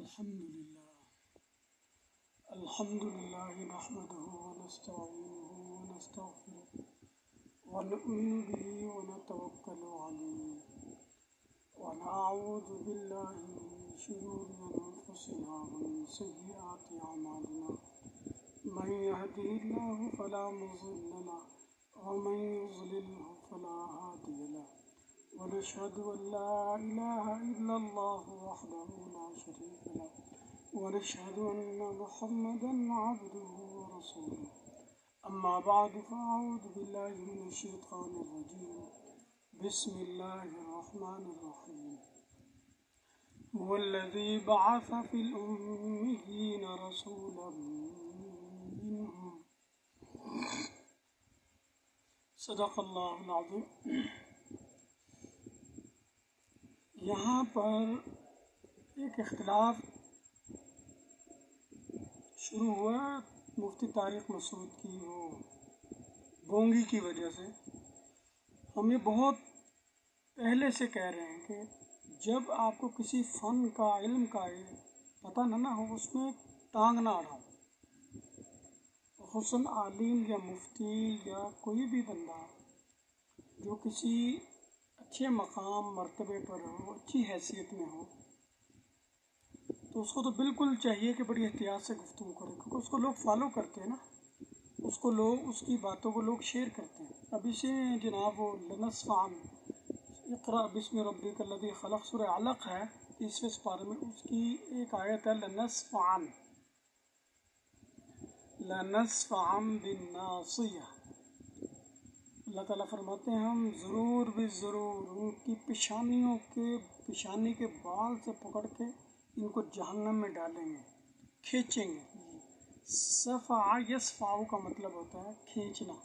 الحمد لله نحمده ونستعينه ونستغفره ونؤمن به ونتوكل عليه ونعوذ بالله من شرور أنفسنا ومن سيئات أعمالنا من يهده الله فلا مضل له ومن يضلله فلا هادي له ونشهد أن لا إله إلا الله وحده لا شريك له ونشهد أن محمدا عبده ورسوله أما بعد فأعوذ بالله من الشيطان الرجيم بسم الله الرحمن الرحيم هو الذي بعث في الأميين رسولا منهم صدق اللہ العظیم۔ یہاں پر ایک اختلاف شروع ہوا مفتی طارق مسعود کی وہ بونگی کی وجہ سے۔ ہم یہ بہت پہلے سے کہہ رہے ہیں کہ جب آپ کو کسی فن کا علم کا پتہ نہ ہو اس میں ٹانگ نہ اڑاؤ۔ حسن عالم یا مفتی یا کوئی بھی بندہ جو کسی اچھے مقام مرتبے پر ہو، اچھی حیثیت میں ہو، تو اس کو تو بالکل چاہیے کہ بڑی احتیاط سے گفتگو کرے، کیونکہ اس کو لوگ فالو کرتے ہیں نا، اس کی باتوں کو لوگ شیئر کرتے ہیں۔ اب اسے جناب وہ لنسفعن اقرأ بسم ربک الذی خلق سورہ علق ہے 30ویں سپارے میں، اس کی ایک آیت ہے لنسفعن بالناصیہ۔ اللہ تعالیٰ فرماتے ہیں ہم ضرور ان کی پیشانی کے بال سے پکڑ کے ان کو جہنم میں ڈالیں گے، کھینچیں گے۔ صفع یصفع کا مطلب ہوتا ہے کھینچنا،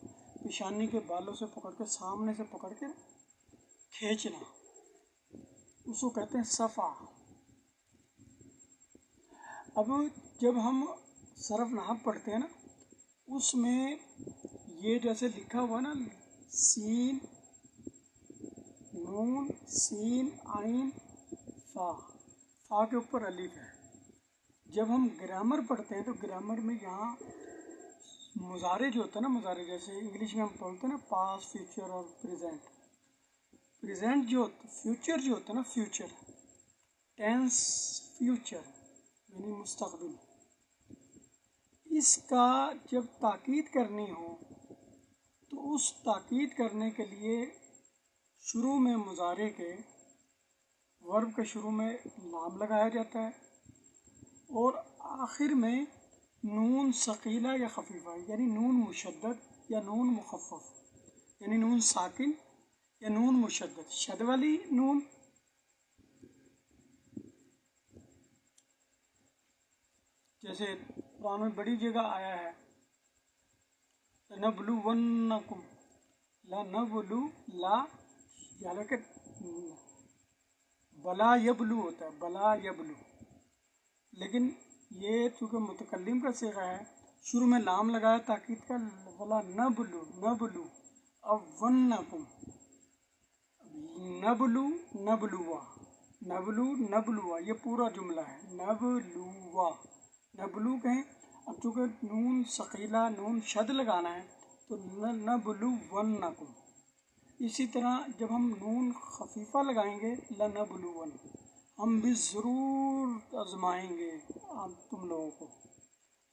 پیشانی کے بالوں سے پکڑ کے، سامنے سے پکڑ کے کھینچنا، اس کو کہتے ہیں صفع۔ اب جب ہم صرف نحو پڑھتے ہیں نا، اس میں یہ جیسے لکھا ہوا نا، سین نون سین عین فا، فا کے اوپر الف ہے۔ جب ہم گرامر پڑھتے ہیں تو گرامر میں یہاں مضارع جو ہوتا ہے نا، مضارع جیسے انگلش میں ہم پڑھتے ہیں نا پاسٹ، فیوچر اور پریزنٹ۔ پریزنٹ فیوچر جو ہوتا ہے نا، فیوچر ٹینس، فیوچر یعنی مستقبل، اس کا جب تاکید کرنی ہو تو اس تاکید کرنے کے لیے شروع میں مضارع کے ورب کے شروع میں لام لگایا جاتا ہے، اور آخر میں نون ثقیلہ یا خفیفہ، یعنی نون مشدد یا نون مخفف، یعنی نون ساکن یا نون مشدد، شد والی نون جیسے قرآن میں بڑی جگہ آیا ہے لَنَبْلُوَنَّكُمْ، لَنَبْلُو لا، حالانکہ بلا یبلو ہوتا ہے، بلا یبلو، لیکن یہ چونکہ متکلم کا صیغہ ہے، شروع میں لام لگایا تاکید کا، ولا نبلو اب ونکم، نبلوا، یہ پورا جملہ ہے، نبلو کہیں۔ اب چونکہ نون ثقیلہ نون شد لگانا ہے تو نبلونکم۔ اسی طرح جب ہم نون خفیفہ لگائیں گے لنبلون، ہم بھی ضرور آزمائیں گے تم لوگوں کو،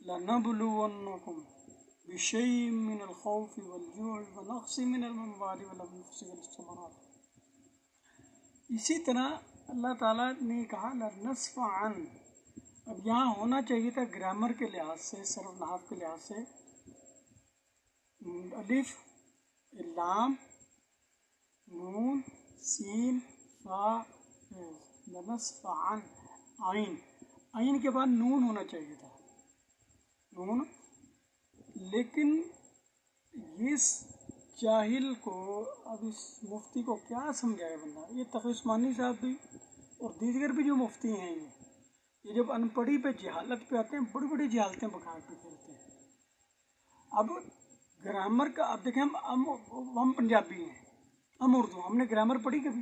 لنبلونکم بشیء من الخوف والجوع ونقص من الاموال والانفس والثمرات۔ اسی طرح اللہ تعالیٰ نے کہا لنسفعن۔ اب یہاں ہونا چاہیے تھا گرامر کے لحاظ سے، صرف نحو کے لحاظ سے، الف لام نون سین فا لنسفعن عین کے بعد نون ہونا چاہیے تھا، نون۔ لیکن اس جاہل کو، اب اس مفتی کو کیا سمجھائے بندہ؟ یہ تقی عثمانی صاحب بھی اور دیگر بھی جو مفتی ہیں، یہ جب ان پڑھی پہ جہالت پہ آتے ہیں، بڑی بڑی جہالتیں بکھار پہ کھیلتے ہیں۔ اب گرامر کا، اب دیکھیں ہم پنجابی ہیں، ہم اردو، ہم نے گرامر پڑھی کبھی؟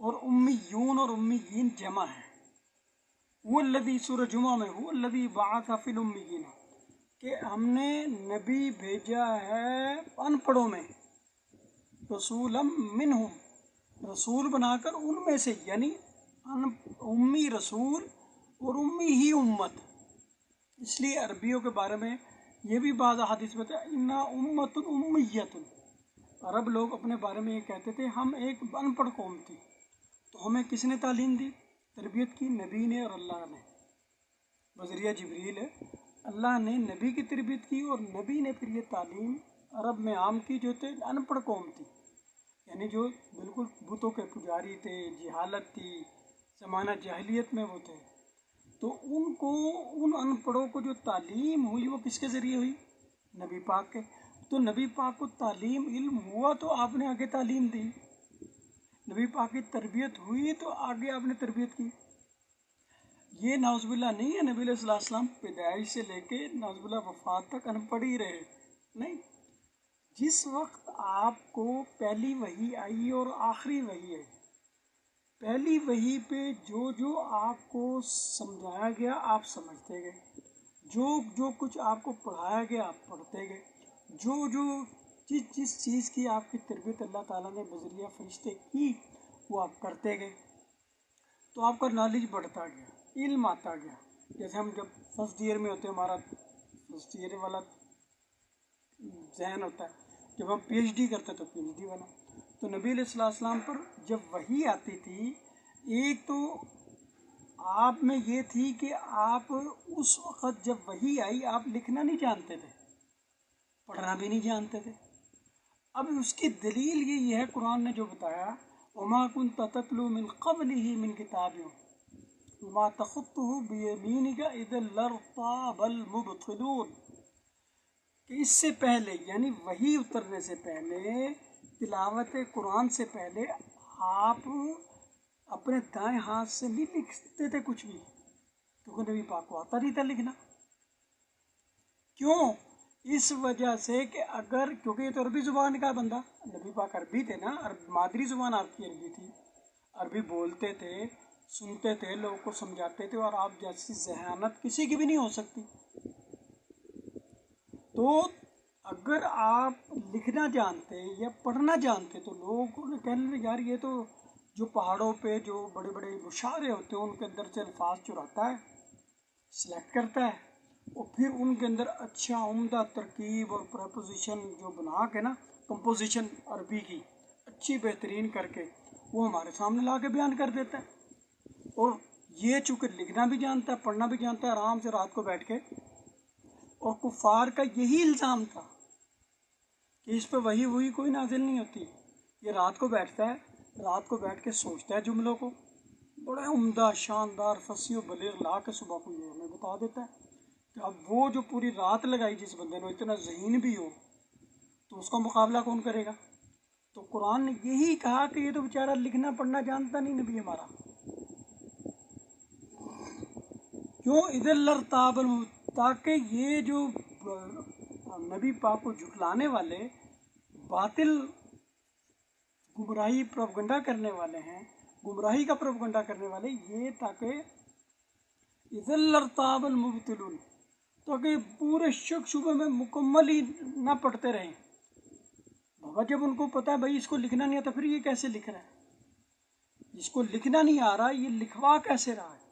اور امیون اور امیین جمع ہے. والذی سورہ جمعہ میں والذی بعث فی الامیین کہ ہم نے نبی بھیجا ہے ان پڑھوں میں رسولا منہم رسول بنا کر ان میں سے، یعنی امی رسول اور امی ہی امت. اس لیے عربیوں کے بارے میں یہ بھی بعض احادیث میں ہے انا امت امیت. عرب لوگ اپنے بارے میں یہ کہتے تھے ہم ایک ان پڑھ قوم تھی. تو ہمیں کس نے تعلیم دی، تربیت کی؟ نبی نے اور اللہ نے بذریعہ جبریل ہے. اللہ نے نبی کی تربیت کی اور نبی نے پھر یہ تعلیم عرب میں عام کی جو تھے ان پڑھ قوم تھی، یعنی جو بالکل بتوں کے پجاری تھے، جہالت تھی، زمانہ جاہلیت میں وہ تھے. تو ان کو ان ان پڑھوں کو جو تعلیم ہوئی وہ کس کے ذریعے ہوئی؟ نبی پاک کے. تو نبی پاک کو تعلیم علم ہوا تو آپ نے آگے تعلیم دی، نبی پاک کی تربیت ہوئی تو آگے آپ نے تربیت کی. یہ نعوذ باللہ نہیں ہے نبی علیہ السلام پیدائش سے لے کے نعوذ باللہ وفات تک ان پڑھ ہی رہے، نہیں. جس وقت آپ کو پہلی وحی آئی اور آخری وحی آئی، پہلی وحی پہ جو آپ کو سمجھایا گیا آپ سمجھتے گئے، جو کچھ آپ کو پڑھایا گیا آپ پڑھتے گئے، جس چیز کی آپ کی تربیت اللہ تعالیٰ نے بذریعہ فرشتے کی وہ آپ کرتے گئے. تو آپ کا نالج بڑھتا گیا، علم آتا گیا. جیسے ہم جب فرسٹ ایئر میں ہوتے ہیں، ہمارا فرسٹ ایئر والا ذہن ہوتا ہے، جب ہم پی ایچ ڈی کرتے تو پی ایچ ڈی والا. تو نبی علیہ السلام پر جب وحی آتی تھی، ایک تو آپ میں یہ تھی کہ آپ اس وقت جب وحی آئی آپ لکھنا نہیں جانتے تھے، پڑھنا بھی نہیں جانتے تھے. اب اس کی دلیل یہ ہے قرآن نے جو بتایا وما كنت تتلو من قبله من کتاب وما تخطه بيمينك اذا لارتاب المبطلون، کہ اس سے پہلے یعنی وحی اترنے سے پہلے، تلاوت قرآن سے پہلے آپ اپنے دائیں ہاتھ سے نہیں لکھتے تھے کچھ بھی، کیونکہ نبی پاک کو آتا نہیں تھا لکھنا. کیوں؟ اس وجہ سے کہ اگر کیونکہ یہ تو عربی زبان کا بندہ، نبی پاک عربی تھے نا، مادری زبان آپ کی عربی تھی، عربی بولتے تھے، سنتے تھے، لوگوں کو سمجھاتے تھے، اور آپ جیسی ذہانت کسی کی بھی نہیں ہو سکتی. تو اگر آپ لکھنا جانتے یا پڑھنا جانتے تو لوگوں نے کہنے لگے یار یہ تو جو پہاڑوں پہ جو بڑے بڑے مشاعرے ہوتے ہیں ان کے اندر سے الفاظ چراتا ہے، سلیکٹ کرتا ہے، اور پھر ان کے اندر اچھا عمدہ ترکیب اور پریپوزیشن جو بنا کے نا، کمپوزیشن عربی کی اچھی بہترین کر کے وہ ہمارے سامنے لا کے بیان کر دیتا ہے. اور یہ چونکہ لکھنا بھی جانتا ہے پڑھنا بھی جانتا ہے، آرام سے رات کو بیٹھ کے، اور کفار کا یہی الزام تھا کہ اس پہ وہی کوئی نازل نہیں ہوتی، یہ رات کو بیٹھتا ہے، رات کو بیٹھ کے سوچتا ہے جملوں کو، بڑے عمدہ شاندار فصیح و بلیغ لا کے صبح کو یہ ہمیں بتا دیتا ہے. کہ اب وہ جو پوری رات لگائی جس بندے نے اتنا ذہین بھی ہو تو اس کا مقابلہ کون کرے گا؟ تو قرآن نے یہی کہا کہ یہ تو بیچارہ لکھنا پڑھنا جانتا نہیں نبی ہمارا. کیوں؟ اذا لارتاب تاکہ یہ جو نبی پاک کو جھٹلانے والے باطل گمراہی پروپگنڈا کرنے والے ہیں، گمراہی کا پروپگنڈا کرنے والے، یہ تاکہ اذا لارتاب المبطلون، تاکہ پورے شک شبہ میں مکمل ہی نہ پڑھتے رہیں. بابا جب ان کو پتا ہے بھائی اس کو لکھنا نہیں آتا، پھر یہ کیسے لکھ رہا ہے؟ جس کو لکھنا نہیں آ رہا یہ لکھوا کیسے رہا ہے؟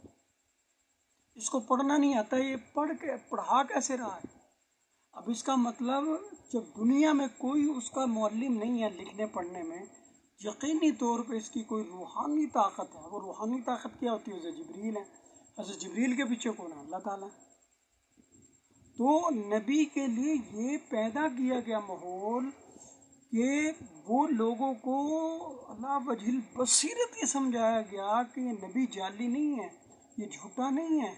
اس کو پڑھنا نہیں آتا یہ پڑھا کیسے رہا ہے؟ اب اس کا مطلب جب دنیا میں کوئی اس کا معلم نہیں ہے لکھنے پڑھنے میں، یقینی طور پہ اس کی کوئی روحانی طاقت ہے. وہ روحانی طاقت کیا ہوتی ہے؟ حضرت جبریل ہے. حضرت جبریل کے پیچھے کون ہے؟ اللہ تعالیٰ. تو نبی کے لیے یہ پیدا کیا گیا ماحول کہ وہ لوگوں کو اللہ وجہ البصیرت یہ سمجھایا گیا کہ یہ نبی جعلی نہیں ہے، یہ جھوٹا نہیں ہے،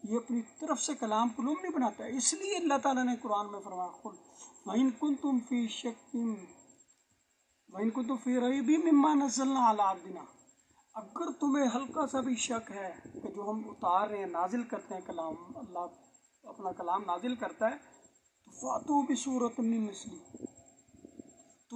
یہ اپنی طرف سے کلام کلوم نہیں بناتا ہے. اس لیے اللہ تعالیٰ نے قرآن میں فرمایا وَإِن كُنتُمْ فِي شَكٍّ وَإِن كُنتُمْ فِي رَيْبٍ مِّمَّا نَزَّلْنَا عَلَىٰ عَبْدِنَا، اگر تمہیں ہلکا سا بھی شک ہے کہ جو ہم اتار رہے ہیں نازل کرتے ہیں کلام، اللہ اپنا کلام نازل کرتا ہے، تو فَأْتُوا بِسُورَةٍ مِّن مِّثْلِهِ،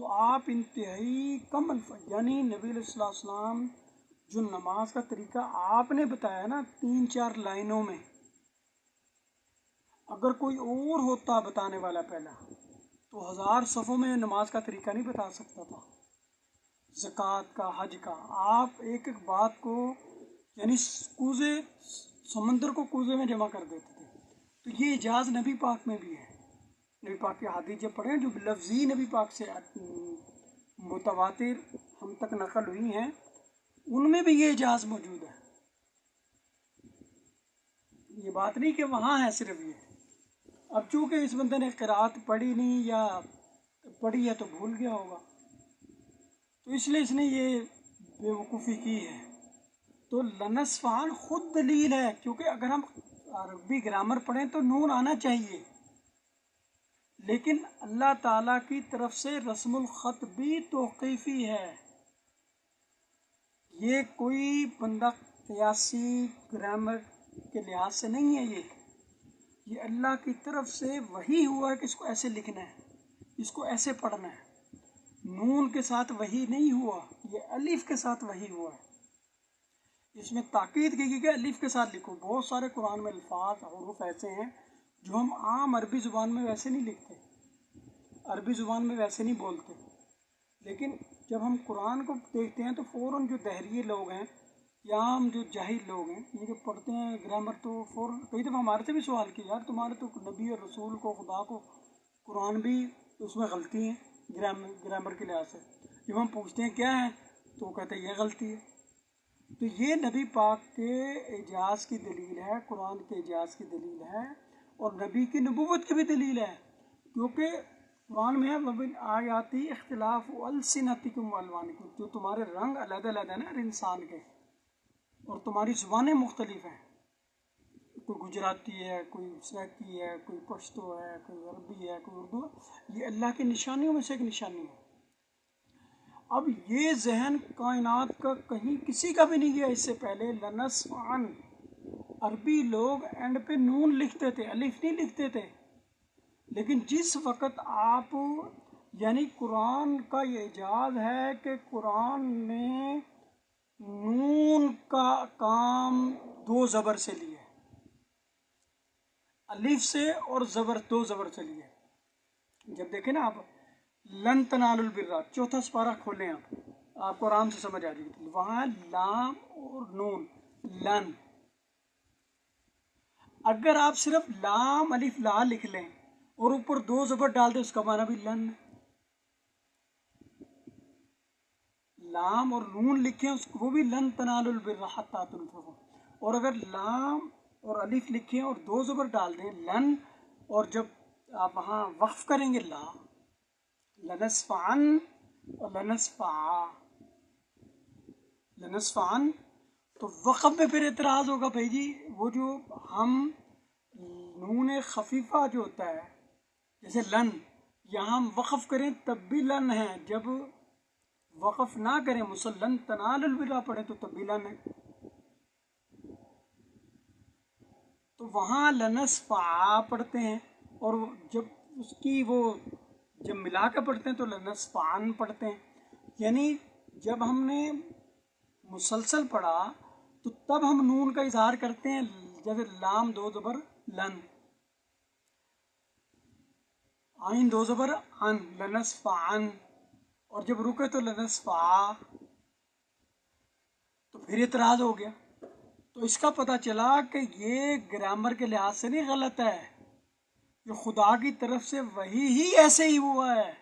تو آپ انتہائی کم الفاظ، یعنی نبی علیہ السلام جو نماز کا طریقہ آپ نے بتایا نا 3-4 لائنوں میں، اگر کوئی اور ہوتا بتانے والا پہلا تو 1000 صفوں میں نماز کا طریقہ نہیں بتا سکتا تھا، زکوٰۃ کا، حج کا۔ آپ ایک ایک بات کو یعنی کوزے، سمندر کو کوزے میں جمع کر دیتے تھے۔ تو یہ اعجاز نبی پاک میں بھی ہے۔ نبی پاک کی حدیث جب پڑھیں جو لفظی نبی پاک سے متواتر ہم تک نقل ہوئی ہیں، ان میں بھی یہ اعجاز موجود ہے۔ یہ بات نہیں کہ وہاں ہے صرف یہ۔ اب چونکہ اس بندے نے قرات پڑھی نہیں یا پڑھی ہے تو بھول گیا ہوگا، تو اس لیے اس نے یہ بے وقوفی کی ہے۔ تو لنصفعن خود دلیل ہے، کیونکہ اگر ہم عربی گرامر پڑھیں تو نون آنا چاہیے، لیکن اللہ تعالیٰ کی طرف سے رسم الخط بھی توقیفی ہے۔ یہ کوئی بندہ قیاسی گرامر کے لحاظ سے نہیں ہے، یہ اللہ کی طرف سے وحی ہوا ہے کہ اس کو ایسے لکھنا ہے، اس کو ایسے پڑھنا ہے۔ نون کے ساتھ وحی نہیں ہوا، یہ الف کے ساتھ وحی ہوا ہے۔ اس میں تاکید کی گئی کہ الف کے ساتھ لکھو۔ بہت سارے قرآن میں الفاظ حروف ایسے ہیں جو ہم عام عربی زبان میں ویسے نہیں لکھتے، عربی زبان میں ویسے نہیں بولتے، لیکن جب ہم قرآن کو دیکھتے ہیں تو فوراً جو دہریے لوگ ہیں یا ہم جو جاہل لوگ ہیں، یہ جو پڑھتے ہیں گرامر، تو فوراً کئی دفعہ ہمارے سے بھی سوال کیا، یار تمہارے تو نبی اور رسول کو، خدا کو، قرآن بھی اس میں غلطی ہیں گرامر کے لحاظ سے۔ جب ہم پوچھتے ہیں کیا ہے تو وہ کہتے ہیں یہ غلطی ہے۔ تو یہ نبی پاک کے اعجاز کی دلیل ہے، قرآن کے اعجاز کی دلیل ہے، اور نبی کی نبوت کی بھی دلیل ہے، کیونکہ قرآن میں ہے وَبِالْآيَاتِ اخْتِلَافُ أَلْسِنَتِكُمْ وَأَلْوَانِكُم، جو تمہارے رنگ علیحدہ علیحدہ ہیں نا ہر انسان کے، اور تمہاری زبانیں مختلف ہیں، کوئی گجراتی ہے، کوئی سرائکی ہے، کوئی پشتو ہے، کوئی عربی ہے، کوئی اردو ہے۔ یہ اللہ کی نشانیوں میں سے ایک نشانی ہے۔ اب یہ ذہن کائنات کا کہیں کسی کا بھی نہیں گیا اس سے پہلے۔ لنصفعن، عربی لوگ اینڈ پہ نون لکھتے تھے، الف نہیں لکھتے تھے، لیکن جس وقت آپ یعنی قرآن کا یہ اعجاز ہے کہ قرآن نے نون کا کام 2 زبر سے لیا، الف سے اور زبر 2 زبر سے لیا۔ جب دیکھیں نا آپ لن تنالوا البر، 4تھا سپارہ کھولیں آپ کو آرام سے سمجھ آ جائے گی، وہاں لام اور نون، لن۔ اگر آپ صرف لام الف لا لکھ لیں اور اوپر 2 زبر ڈال دیں، اس کا معنی بھی لن۔ لام اور نون لکھیں وہ بھی لن تنالوا البر حتی تنفقوا، اور اگر لام اور الف لکھیں اور 2 زبر ڈال دیں لن، اور جب آپ وہاں وقف کریں گے لا، لنصفعن اور لنصفعن، تو وقف میں پھر اعتراض ہوگا، بھائی جی وہ جو ہم نون خفیفہ جو ہوتا ہے جیسے لن، یہاں ہم وقف کریں تب بھی لن ہے، جب وقف نہ کریں مسلن تنال البر پڑھیں تو تب بھی لن ہے۔ تو وہاں لنصفع پڑھتے ہیں، اور جب اس کی وہ جب ملا کے پڑھتے ہیں تو لنصفعن پڑھتے ہیں۔ یعنی جب ہم نے مسلسل پڑھا تو تب ہم نون کا اظہار کرتے ہیں، جیسے لام 2 زبر لن، عین 2 زبر ان، لنصفعن، اور جب رکے تو لنصفع، تو پھر اعتراض ہو گیا۔ تو اس کا پتہ چلا کہ یہ گرامر کے لحاظ سے نہیں غلط ہے، یہ خدا کی طرف سے وہی ہی ایسے ہی ہوا ہے۔